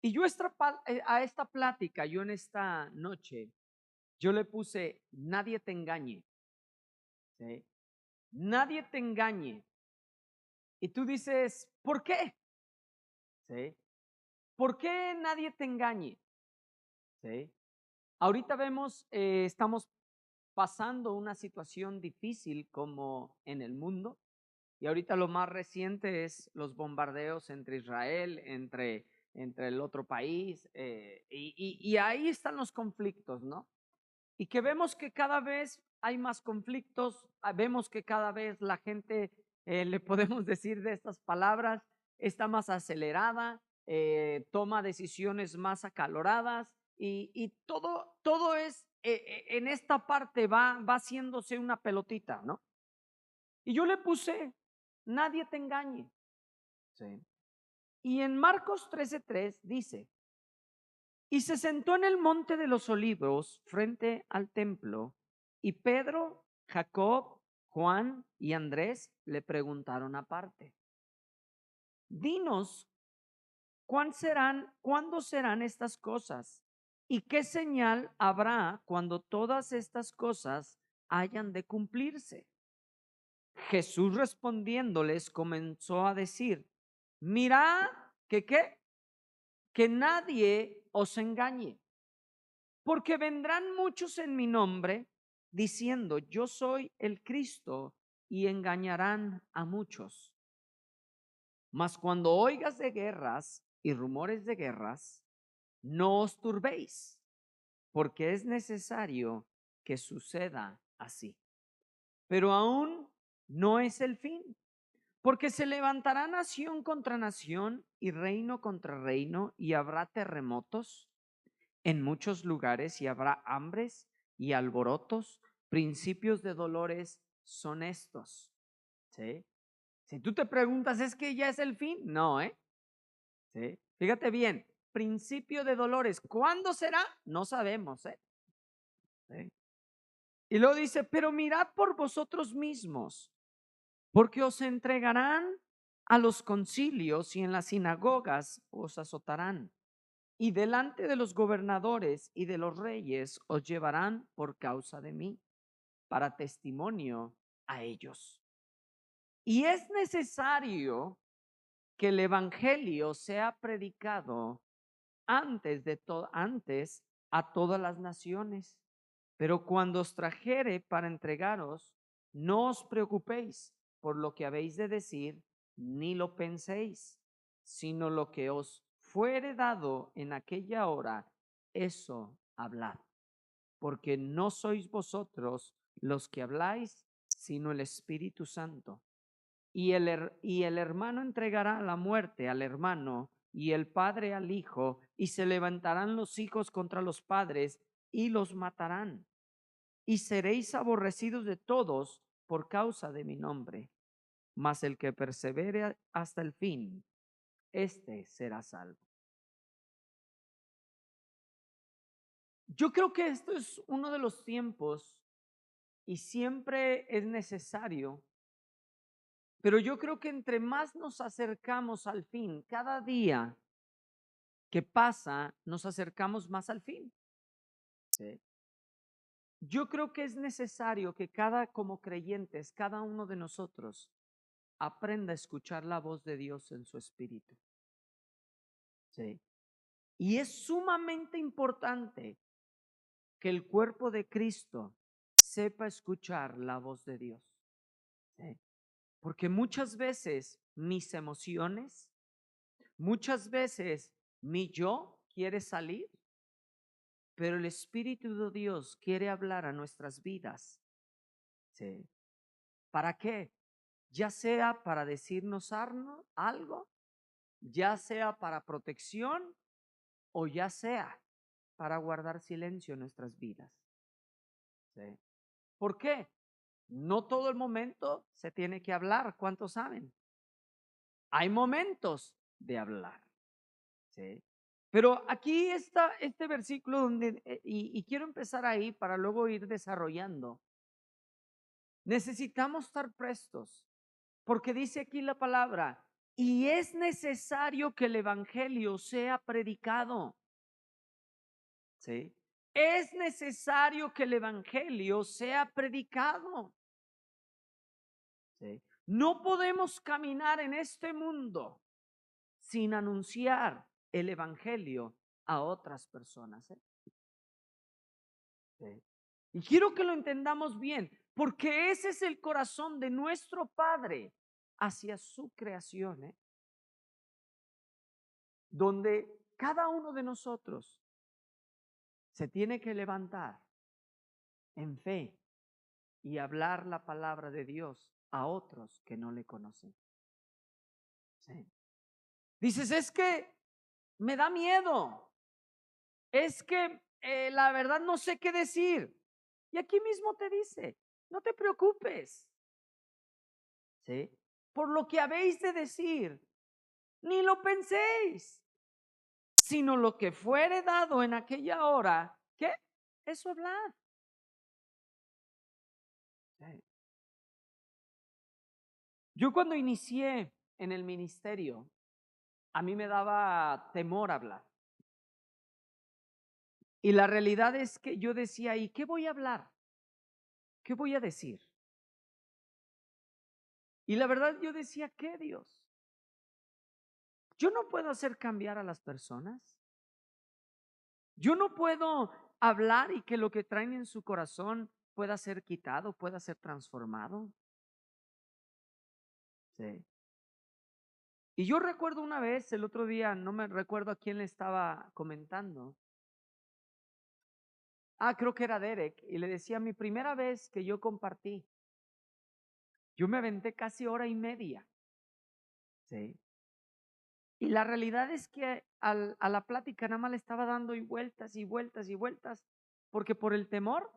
Y a esta plática, yo en esta noche, yo le puse, nadie te engañe, ¿sí? Nadie te engañe. Y tú dices, ¿por qué? ¿Sí? ¿Por qué nadie te engañe? ¿Sí? Ahorita vemos, estamos pasando una situación difícil como en el mundo. Y ahorita lo más reciente es los bombardeos entre Israel, entre el otro país, y ahí están los conflictos, ¿no? Y que vemos que cada vez hay más conflictos, vemos que cada vez la gente, le podemos decir de estas palabras, está más acelerada, toma decisiones más acaloradas y todo es, en esta parte va haciéndose una pelotita, ¿no? Y yo le puse, nadie te engañe. Sí. Y en Marcos 13:3 dice, y se sentó en el monte de los olivos frente al templo, y Pedro, Jacob, Juan y Andrés le preguntaron aparte, dinos, cuándo serán estas cosas? ¿Y qué señal habrá cuando todas estas cosas hayan de cumplirse? Jesús respondiéndoles comenzó a decir, mirad que nadie os engañe, porque vendrán muchos en mi nombre diciendo, yo soy el Cristo, y engañarán a muchos. Mas cuando oigas de guerras y rumores de guerras, no os turbéis, porque es necesario que suceda así. Pero aún no es el fin. Porque se levantará nación contra nación y reino contra reino, y habrá terremotos en muchos lugares, y habrá hambres y alborotos. Principios de dolores son estos. ¿Sí? Si tú te preguntas, ¿es que ya es el fin? No, ¿eh? ¿Sí? Fíjate bien, principio de dolores. ¿Cuándo será? No sabemos, ¿eh? ¿Sí? Y luego dice, pero mirad por vosotros mismos, porque os entregarán a los concilios y en las sinagogas os azotarán, y delante de los gobernadores y de los reyes os llevarán por causa de mí, para testimonio a ellos. Y es necesario que el evangelio sea predicado antes a todas las naciones. Pero cuando os trajere para entregaros, no os preocupéis por lo que habéis de decir, ni lo penséis, sino lo que os fuere dado en aquella hora, eso hablad. Porque no sois vosotros los que habláis, sino el Espíritu Santo. Y el hermano entregará a la muerte al hermano, y el padre al hijo, y se levantarán los hijos contra los padres y los matarán. Y seréis aborrecidos de todos por causa de mi nombre. Mas el que persevere hasta el fin, éste será salvo. Yo creo que esto es uno de los tiempos y siempre es necesario, pero yo creo que entre más nos acercamos al fin, cada día que pasa, nos acercamos más al fin. ¿Sí? Yo creo que es necesario que como creyentes, cada uno de nosotros aprenda a escuchar la voz de Dios en su espíritu. ¿Sí? Y es sumamente importante que el cuerpo de Cristo sepa escuchar la voz de Dios. ¿Sí? Porque muchas veces mis emociones, muchas veces mi yo quiere salir, pero el Espíritu de Dios quiere hablar a nuestras vidas. ¿Sí? ¿Para qué? Ya sea para decirnos algo, ya sea para protección o ya sea para guardar silencio en nuestras vidas. ¿Sí? ¿Por qué? No todo el momento se tiene que hablar. ¿Cuántos saben? Hay momentos de hablar. ¿Sí? Pero aquí está este versículo donde, y quiero empezar ahí para luego ir desarrollando. Necesitamos estar prestos, porque dice aquí la palabra, Y es necesario que el evangelio sea predicado. ¿Sí? Es necesario que el evangelio sea predicado. ¿Sí? No podemos caminar en este mundo sin anunciar el evangelio a otras personas. ¿Sí? Y quiero que lo entendamos bien, porque ese es el corazón de nuestro Padre hacia su creación, donde cada uno de nosotros se tiene que levantar en fe y hablar la palabra de Dios a otros que no le conocen. ¿Sí? Dices, es que me da miedo, es que la verdad no sé qué decir. Y aquí mismo te dice, no te preocupes, ¿sí? Por lo que habéis de decir, ni lo penséis, sino lo que fuere dado en aquella hora, ¿qué? Eso hablar. ¿Sí? Yo cuando inicié en el ministerio, a mí me daba temor hablar. Y la realidad es que yo decía, ¿y qué voy a hablar? ¿Qué voy a decir? Y la verdad yo decía, ¿qué Dios? Yo no puedo hacer cambiar a las personas. Yo no puedo hablar y que lo que traen en su corazón pueda ser quitado, pueda ser transformado. Sí. Y yo recuerdo una vez, el otro día, no me recuerdo a quién le estaba comentando. Creo que era Derek, y le decía, mi primera vez que yo compartí, yo me aventé casi hora y media. Sí. Y la realidad es que a la plática nada más le estaba dando y vueltas y vueltas y vueltas, porque por el temor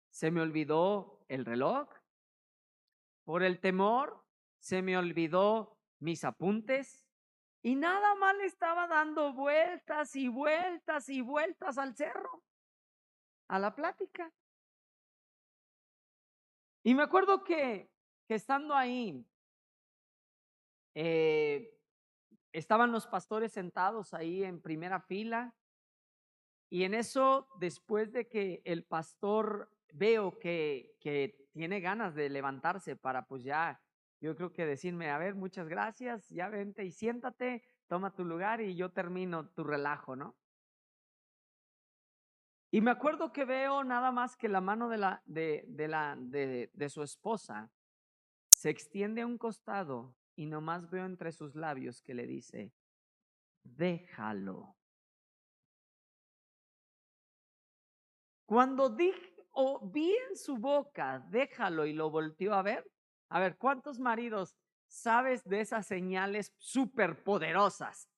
se me olvidó el reloj, por el temor se me olvidó mis apuntes y nada más le estaba dando vueltas y vueltas y vueltas al cerro, a la plática. Y me acuerdo que estando ahí, estaban los pastores sentados ahí en primera fila. Y en eso, después de que el pastor veo que tiene ganas de levantarse para pues ya, yo creo que decirme, a ver, muchas gracias, ya vente y siéntate, toma tu lugar y yo termino tu relajo, ¿no? Y me acuerdo que veo nada más que la mano de su esposa se extiende a un costado y nomás veo entre sus labios que le dice, déjalo. Cuando dije o vi en su boca, déjalo y lo volteó a ver, ¿cuántos maridos sabes de esas señales súper poderosas?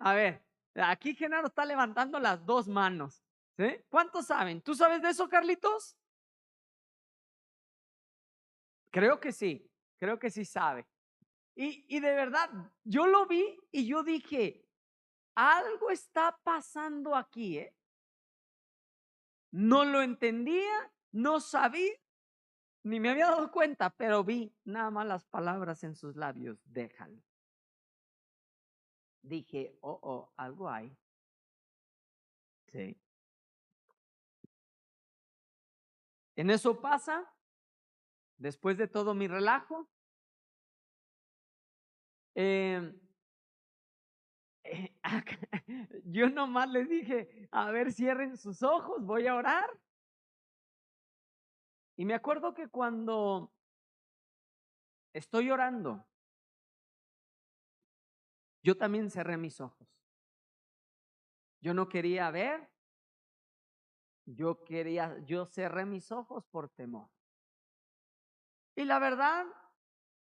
A ver, aquí Genaro está levantando las dos manos. ¿Sí? ¿Cuántos saben? ¿Tú sabes de eso, Carlitos? Creo que sí sabe. Y de verdad, yo lo vi y yo dije, algo está pasando aquí, ¿eh? No lo entendía, no sabía, ni me había dado cuenta, pero vi nada más las palabras en sus labios, déjalo. Dije, algo hay. Sí. En eso pasa, después de todo mi relajo, eh, yo nomás les dije, a ver, cierren sus ojos, voy a orar. Y me acuerdo que cuando estoy orando, yo también cerré mis ojos. Yo no quería ver, yo cerré mis ojos por temor. Y la verdad,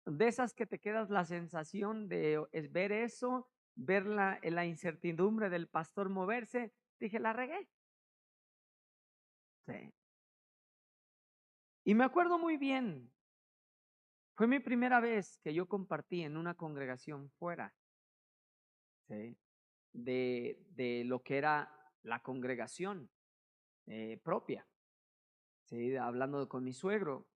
de esas que te quedas la sensación de ver eso, ver la incertidumbre del pastor moverse, dije, la regué. Sí. Y me acuerdo muy bien, fue mi primera vez que yo compartí en una congregación fuera, ¿sí? de lo que era la congregación propia, ¿sí? Hablando con mi suegro.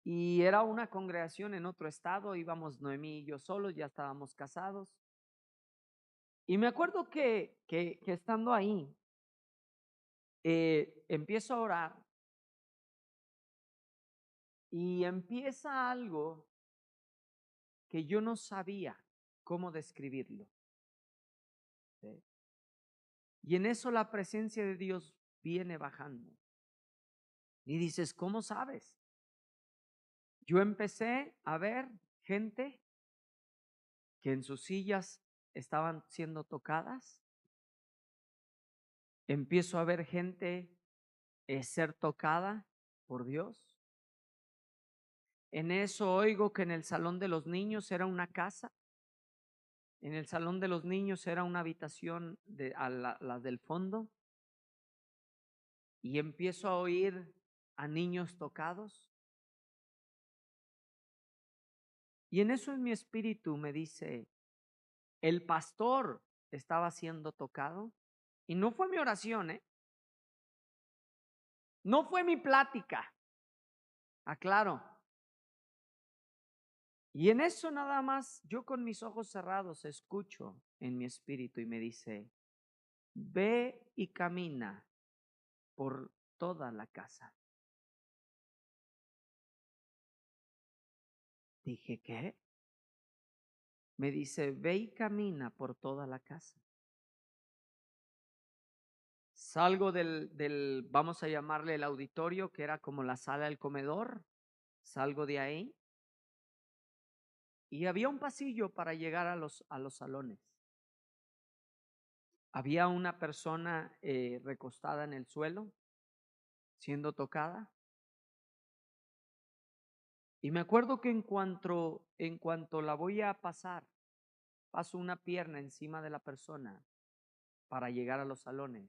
Y era una congregación en otro estado, íbamos Noemí y yo solos, ya estábamos casados. Y me acuerdo que estando ahí, empiezo a orar y empieza algo que yo no sabía cómo describirlo. ¿Sí? Y en eso la presencia de Dios viene bajando. Y dices, ¿cómo sabes? Yo empecé a ver gente que en sus sillas estaban siendo tocadas. Empiezo a ver gente ser tocada por Dios. En eso oigo que en el salón de los niños era una casa. En el salón de los niños era una habitación a la del fondo. Y empiezo a oír a niños tocados. Y en eso en mi espíritu me dice, el pastor estaba siendo tocado. Y no fue mi oración, ¿eh? No fue mi plática. Aclaro. Y en eso nada más, yo con mis ojos cerrados escucho en mi espíritu y me dice, ve y camina por toda la casa. Dije, ¿qué? Me dice, ve y camina por toda la casa. Salgo vamos a llamarle el auditorio, que era como la sala del comedor. Salgo de ahí y había un pasillo para llegar a los salones. Había una persona recostada en el suelo, siendo tocada. Y me acuerdo que en cuanto la voy a pasar, paso una pierna encima de la persona para llegar a los salones.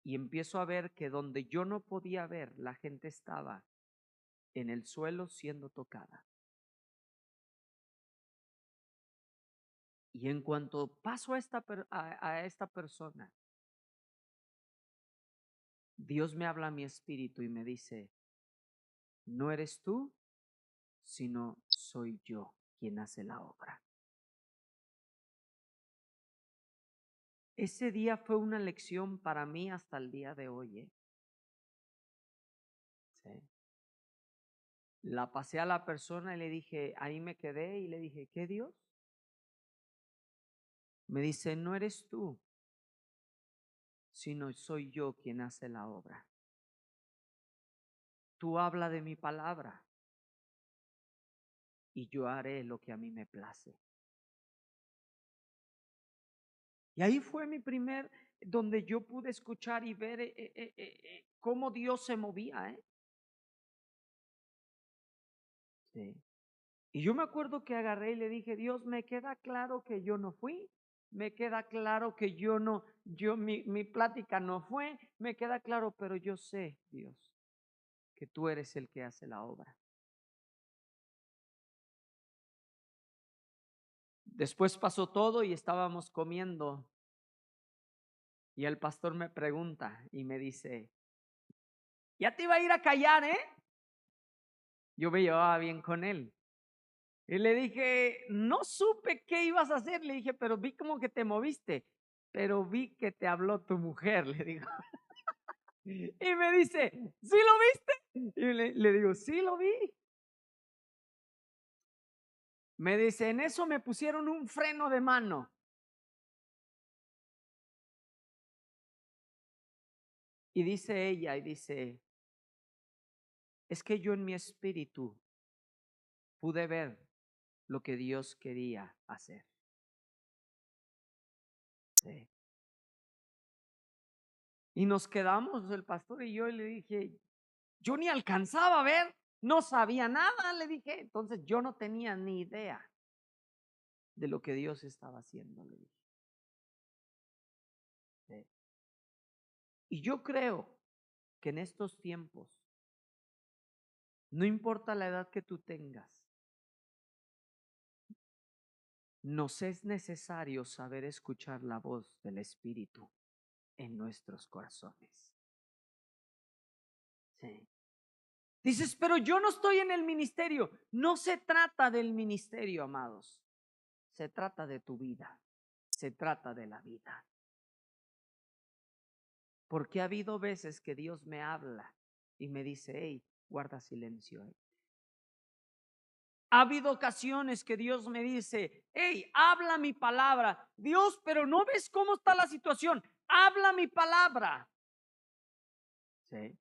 Y empiezo a ver que donde yo no podía ver, la gente estaba en el suelo siendo tocada. Y en cuanto paso a esta persona, Dios me habla a mi espíritu y me dice, no eres tú, sino soy yo quien hace la obra. Ese día fue una lección para mí hasta el día de hoy. ¿Sí? La pasé a la persona y le dije, ahí me quedé y le dije, ¿qué Dios? Me dice, no eres tú, sino soy yo quien hace la obra. Tú habla de mi palabra y yo haré lo que a mí me place. Y ahí fue mi primer, donde yo pude escuchar y ver cómo Dios se movía. Sí. Y yo me acuerdo que agarré y le dije, Dios, me queda claro que yo no fui, me queda claro que yo no, mi plática no fue, me queda claro, pero yo sé, Dios, que tú eres el que hace la obra. Después pasó todo y estábamos comiendo y el pastor me pregunta y me dice, ya te iba a ir a callar, ¿eh? Yo me llevaba bien con él. Y le dije, no supe qué ibas a hacer. Le dije, pero vi como que te moviste, pero vi que te habló tu mujer, le digo. Y me dice, ¿sí lo viste? Y le digo, sí lo vi. Me dice, en eso me pusieron un freno de mano. Y dice ella, y dice, es que yo en mi espíritu pude ver lo que Dios quería hacer. Sí. Y nos quedamos, el pastor y yo, y le dije, yo ni alcanzaba a ver, no sabía nada, le dije. Entonces yo no tenía ni idea de lo que Dios estaba haciendo, le dije. Sí. Y yo creo que en estos tiempos, no importa la edad que tú tengas, nos es necesario saber escuchar la voz del Espíritu en nuestros corazones. Sí. Dices, pero yo no estoy en el ministerio. No se trata del ministerio, amados. Se trata de tu vida. Se trata de la vida. Porque ha habido veces que Dios me habla y me dice, hey, guarda silencio. Ha habido ocasiones que Dios me dice, hey, habla mi palabra. Dios, pero no ves cómo está la situación. Habla mi palabra. Sí.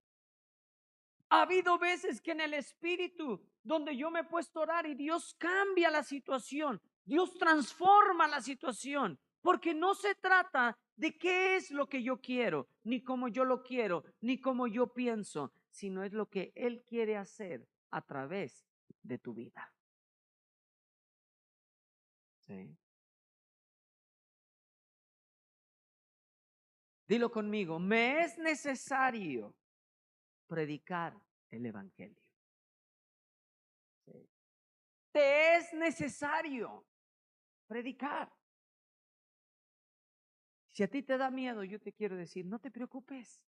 Ha habido veces que en el espíritu donde yo me he puesto a orar y Dios cambia la situación, Dios transforma la situación, porque no se trata de qué es lo que yo quiero, ni cómo yo lo quiero, ni cómo yo pienso, sino es lo que Él quiere hacer a través de tu vida. Sí. Dilo conmigo, me es necesario predicar el evangelio. Sí. Te es necesario predicar. Si a ti te da miedo, yo te quiero decir, no te preocupes.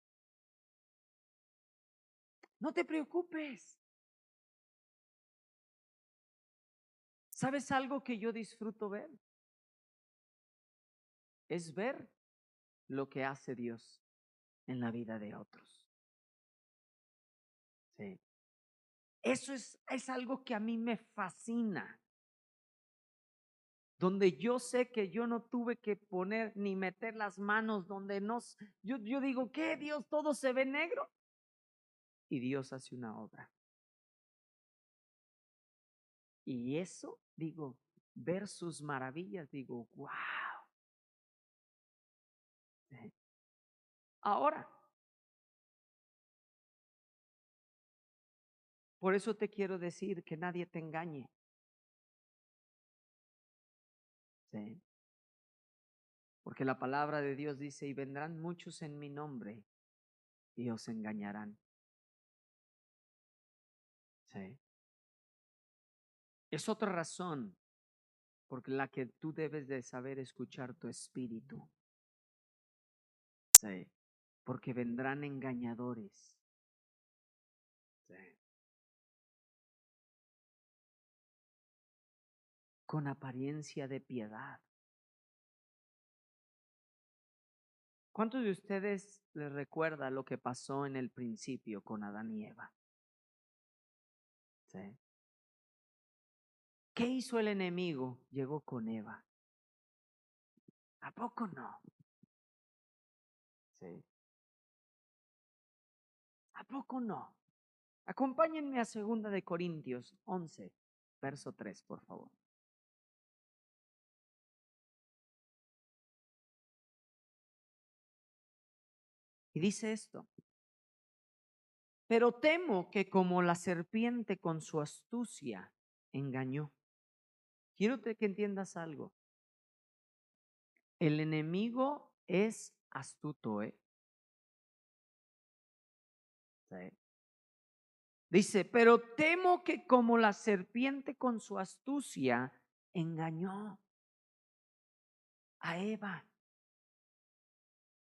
No te preocupes. ¿Sabes algo que yo disfruto ver? Es ver lo que hace Dios en la vida de otros. Sí. Eso es algo que a mí me fascina. Donde yo sé que yo no tuve que poner ni meter las manos donde no. Yo digo, ¿qué Dios? Todo se ve negro. Y Dios hace una obra. Y eso, digo, ver sus maravillas, digo, wow. Ahora, por eso te quiero decir que nadie te engañe. Sí. Porque la palabra de Dios dice, y vendrán muchos en mi nombre y os engañarán. Sí. Es otra razón por la que tú debes de saber escuchar tu espíritu. Sí. Porque vendrán engañadores. Sí. Con apariencia de piedad. ¿Cuántos de ustedes les recuerda lo que pasó en el principio con Adán y Eva? Sí. ¿Qué hizo el enemigo? Llegó con Eva. ¿A poco no? Sí. ¿A poco no? Acompáñenme a 2 de Corintios 11, verso 3, por favor. Y dice esto: pero temo que como la serpiente con su astucia engañó. Quiero que entiendas algo. El enemigo es astuto, ¿eh? Sí. Dice, pero temo que como la serpiente con su astucia engañó a Eva,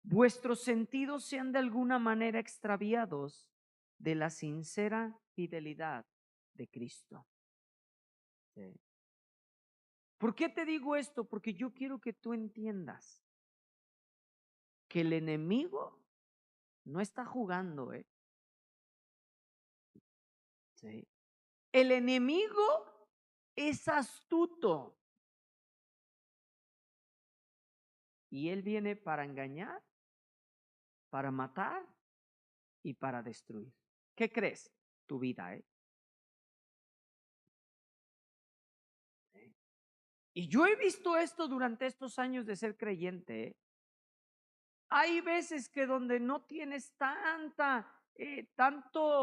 vuestros sentidos sean de alguna manera extraviados de la sincera fidelidad de Cristo. Sí. ¿Por qué te digo esto? Porque yo quiero que tú entiendas que el enemigo no está jugando, ¿eh? Sí. El enemigo es astuto y él viene para engañar, para matar y para destruir. ¿Qué crees? Tu vida, ¿eh? Sí. Y yo he visto esto durante estos años de ser creyente, ¿eh? Hay veces que donde no tienes tanto,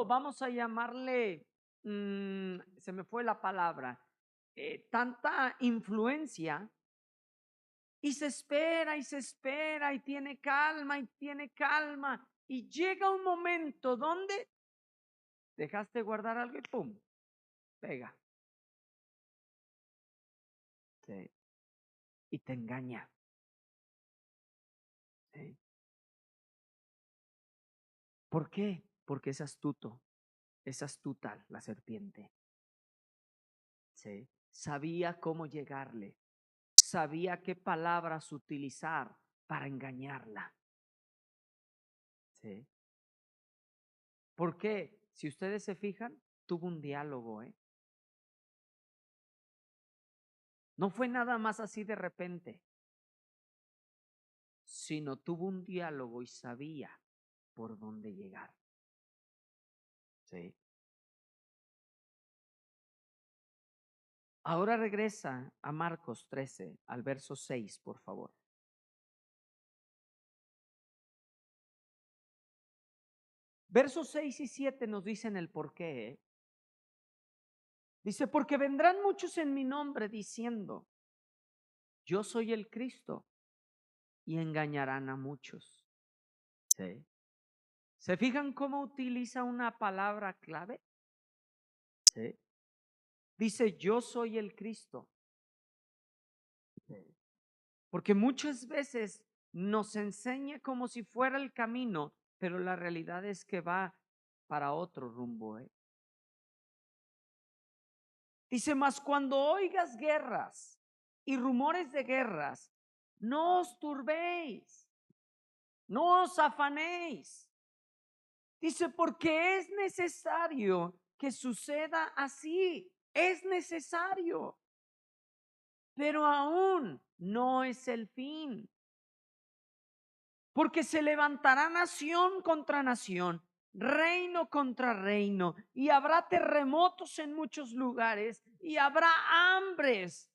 vamos a llamarle, se me fue la palabra, tanta influencia, y se espera y tiene calma, y llega un momento donde dejaste guardar algo y pum, pega. Sí. Y te engaña. Sí. ¿Por qué? Porque es astuto. Es astuta la serpiente. ¿Sí? Sabía cómo llegarle. Sabía qué palabras utilizar para engañarla. ¿Sí? ¿Por qué? Si ustedes se fijan, tuvo un diálogo, ¿eh? No fue nada más así de repente, sino tuvo un diálogo y sabía por dónde llegar. ¿Sí? Ahora regresa a Marcos 13, al verso 6, por favor. Versos 6 y 7 nos dicen el por qué. Dice, porque vendrán muchos en mi nombre diciendo, yo soy el Cristo, y engañarán a muchos. ¿Sí? ¿Se fijan cómo utiliza una palabra clave? ¿Sí? Dice, yo soy el Cristo. ¿Sí? Porque muchas veces nos enseña como si fuera el camino, pero la realidad es que va para otro rumbo. Dice, mas cuando oigas guerras y rumores de guerras, no os turbéis, no os afanéis. Dice, porque es necesario que suceda así, es necesario, pero aún no es el fin. Porque se levantará nación contra nación, reino contra reino, y habrá terremotos en muchos lugares, y habrá hambres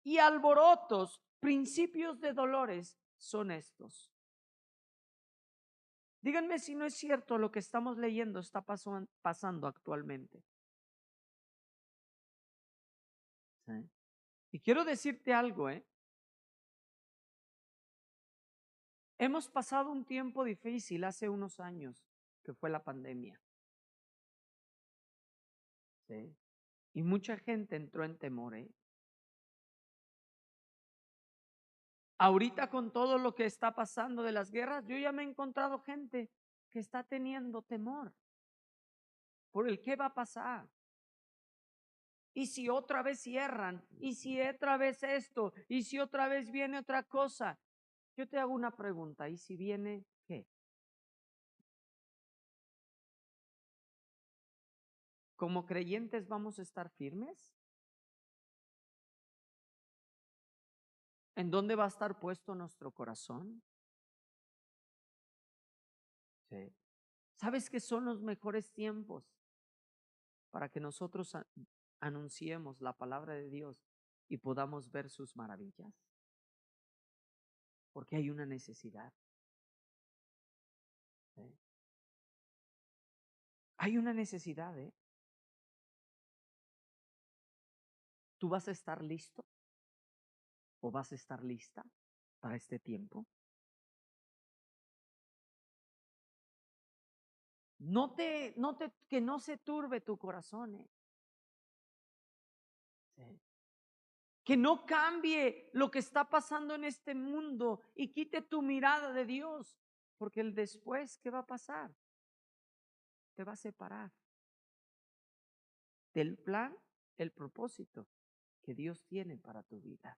y alborotos. Principios de dolores son estos. Díganme si no es cierto lo que estamos leyendo está pasando actualmente. ¿Sí? Y quiero decirte algo, hemos pasado un tiempo difícil hace unos años, que fue la pandemia. ¿Sí? Y mucha gente entró en temor. Ahorita con todo lo que está pasando de las guerras, yo ya me he encontrado gente que está teniendo temor por el qué va a pasar. Y si otra vez cierran, y si otra vez esto, y si otra vez viene otra cosa. Yo te hago una pregunta, ¿y si viene qué? ¿Como creyentes vamos a estar firmes? ¿En dónde va a estar puesto nuestro corazón? Sí. ¿Sabes qué son los mejores tiempos para que nosotros anunciemos la palabra de Dios y podamos ver sus maravillas? Porque hay una necesidad. ¿Sí? Hay una necesidad, ¿eh? ¿Tú vas a estar listo o vas a estar lista para este tiempo? Que no se turbe tu corazón, ¿eh? Sí. Que no cambie lo que está pasando en este mundo y quite tu mirada de Dios, porque el después, ¿qué va a pasar? Te va a separar del plan, el propósito que Dios tiene para tu vida.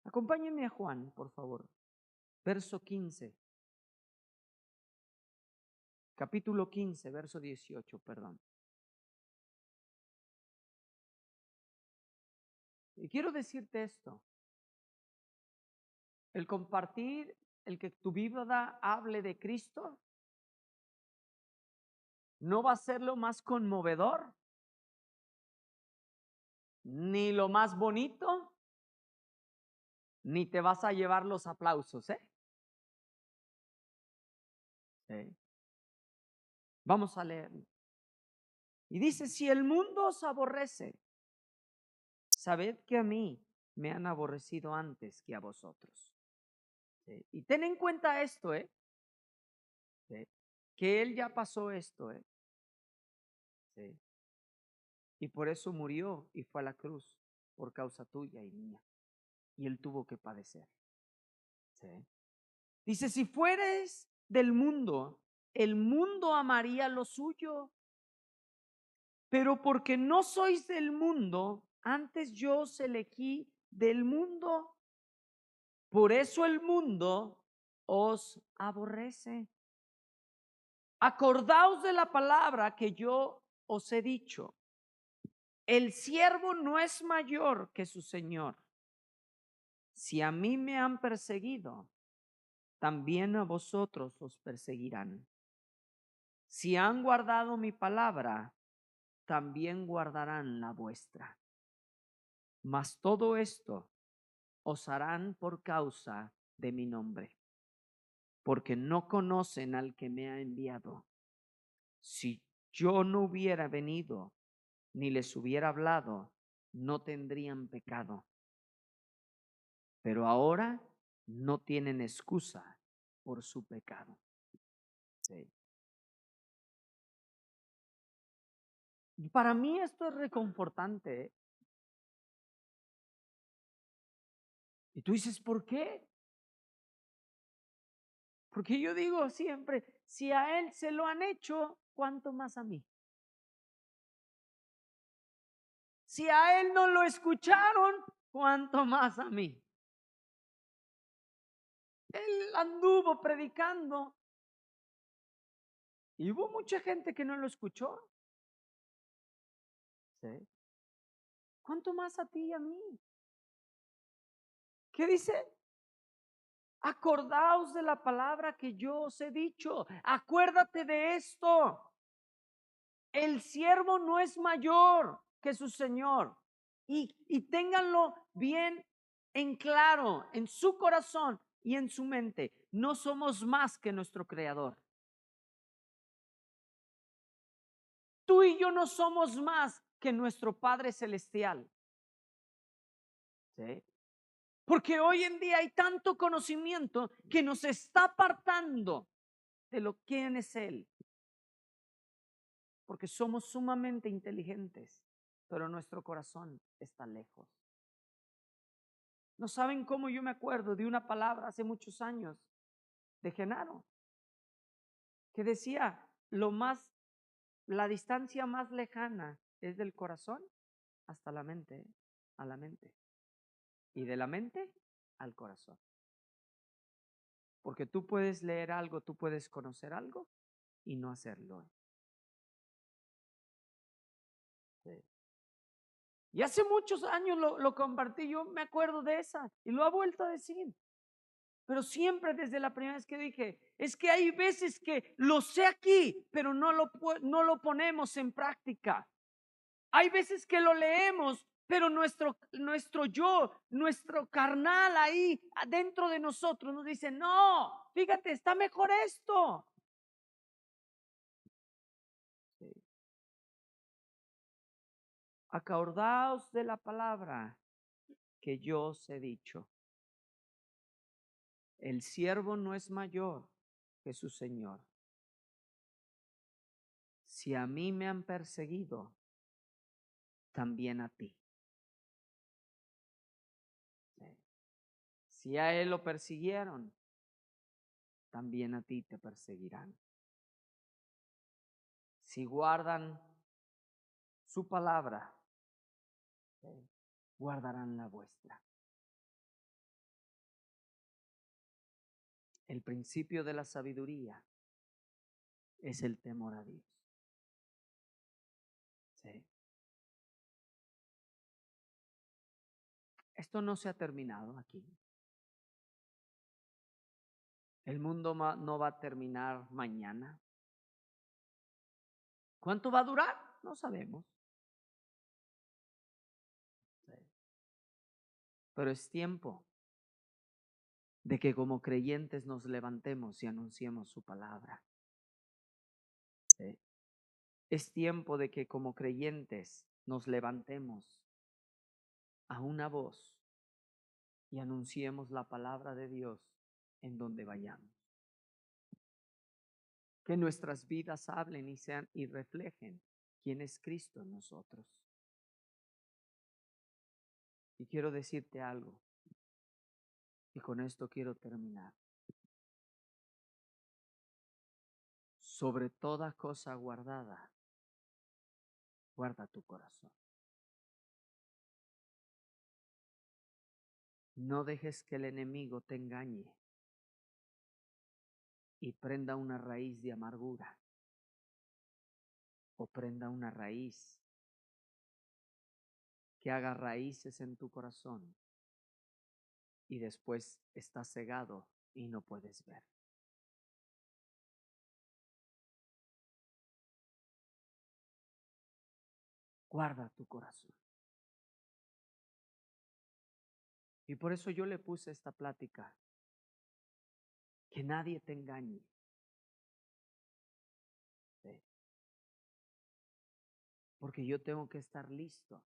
Acompáñenme a Juan, por favor. Verso 15. Capítulo 15, verso 18, perdón. Y quiero decirte esto. El compartir, el que tu vida hable de Cristo, no va a ser lo más conmovedor, ni lo más bonito, ni te vas a llevar los aplausos, ¿eh? Sí. Vamos a leer. Y dice, si el mundo os aborrece, sabed que a mí me han aborrecido antes que a vosotros. ¿Sí? Y ten en cuenta esto, ¿sí? Que Él ya pasó esto, ¿sí? Y por eso murió y fue a la cruz, por causa tuya y mía. Y Él tuvo que padecer. ¿Sí? Dice, si fueres del mundo, el mundo amaría lo suyo. Pero porque no sois del mundo, antes yo os elegí del mundo. Por eso el mundo os aborrece. Acordaos de la palabra que yo os he dicho. El siervo no es mayor que su señor. Si a mí me han perseguido, también a vosotros os perseguirán. Si han guardado mi palabra, también guardarán la vuestra. Mas todo esto os harán por causa de mi nombre, porque no conocen al que me ha enviado. Si yo no hubiera venido ni les hubiera hablado, no tendrían pecado. Pero ahora no tienen excusa por su pecado. Sí. Para mí esto es reconfortante, ¿eh? Y tú dices, ¿por qué? Porque yo digo siempre, si a él se lo han hecho, ¿cuánto más a mí? Si a él no lo escucharon, ¿cuánto más a mí? Él anduvo predicando y hubo mucha gente que no lo escuchó. ¿Sí? ¿Cuánto más a ti y a mí? ¿Qué dice? Acordaos de la palabra que yo os he dicho. Acuérdate de esto. El siervo no es mayor que su señor. Y ténganlo bien en claro, en su corazón y en su mente. No somos más que nuestro creador. Tú y yo no somos más que nuestro Padre Celestial. ¿Sí? Porque hoy en día hay tanto conocimiento que nos está apartando de lo que es Él. Porque somos sumamente inteligentes, pero nuestro corazón está lejos. No saben cómo yo me acuerdo de una palabra hace muchos años de Genaro, que decía, la distancia más lejana es del corazón hasta la mente, a la mente. Y de la mente al corazón. Porque tú puedes leer algo, tú puedes conocer algo y no hacerlo. Sí. Y hace muchos años lo compartí, yo me acuerdo de esa y lo ha vuelto a decir. Pero siempre desde la primera vez que dije, es que hay veces que lo sé aquí, pero no lo ponemos en práctica. Hay veces que lo leemos, pero nuestro yo, nuestro carnal ahí adentro de nosotros nos dice, no, fíjate, está mejor esto. Sí. Acordaos de la palabra que yo os he dicho. El siervo no es mayor que su señor. Si a mí me han perseguido, también a ti. Sí. Si a él lo persiguieron, también a ti te perseguirán. Si guardan su palabra, guardarán la vuestra. El principio de la sabiduría es el temor a Dios. Sí. Esto no se ha terminado aquí. El mundo no va a terminar mañana. ¿Cuánto va a durar? No sabemos. Sí. Pero es tiempo de que como creyentes nos levantemos y anunciemos su palabra. ¿Sí? Es tiempo de que como creyentes nos levantemos a una voz y anunciemos la palabra de Dios en donde vayamos. Que nuestras vidas hablen y sean y reflejen quién es Cristo en nosotros. Y quiero decirte algo, y con esto quiero terminar. sobre toda cosa guardada, guarda tu corazón. No dejes que el enemigo te engañe y prenda una raíz de amargura o prenda una raíz que haga raíces en tu corazón y después estás cegado y no puedes ver. Guarda tu corazón. Y por eso yo le puse esta plática, que nadie te engañe. ¿Sí? Porque yo tengo que estar listo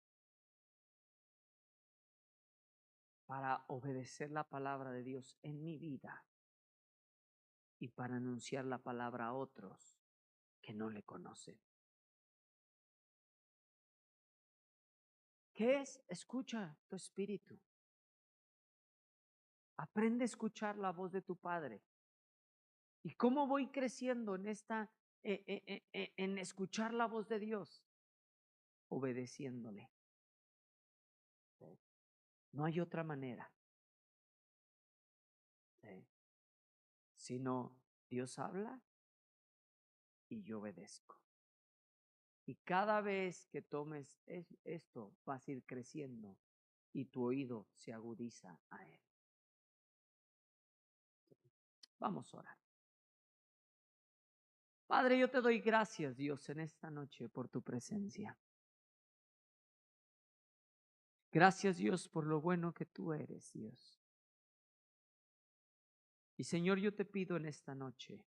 para obedecer la palabra de Dios en mi vida y para anunciar la palabra a otros que no le conocen. ¿Qué es? Escucha tu espíritu. Aprende a escuchar la voz de tu Padre. ¿Y cómo voy creciendo en en escuchar la voz de Dios? Obedeciéndole. ¿Sí? No hay otra manera. ¿Sí? Sino Dios habla y yo obedezco. Y cada vez que tomes esto, vas a ir creciendo y tu oído se agudiza a Él. Vamos a orar. Padre, yo te doy gracias, Dios, en esta noche por tu presencia. Gracias, Dios, por lo bueno que tú eres, Dios. Y Señor, yo te pido en esta noche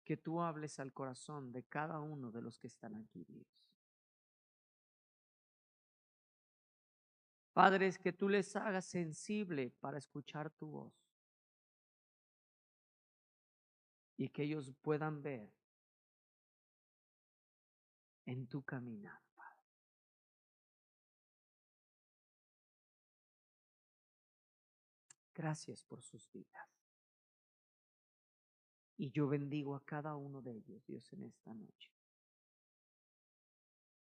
que tú hables al corazón de cada uno de los que están aquí, Dios. Padres, que tú les hagas sensible para escuchar tu voz y que ellos puedan ver en tu caminar, Padre. Gracias por sus vidas. Y yo bendigo a cada uno de ellos, Dios, en esta noche.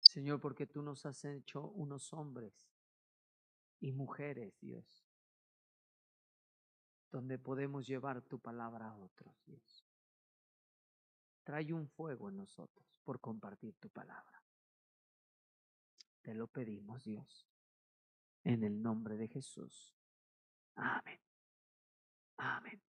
Señor, porque tú nos has hecho unos hombres y mujeres, Dios, donde podemos llevar tu palabra a otros, Dios. Trae un fuego en nosotros por compartir tu palabra. Te lo pedimos, Dios, en el nombre de Jesús. Amén. Amén.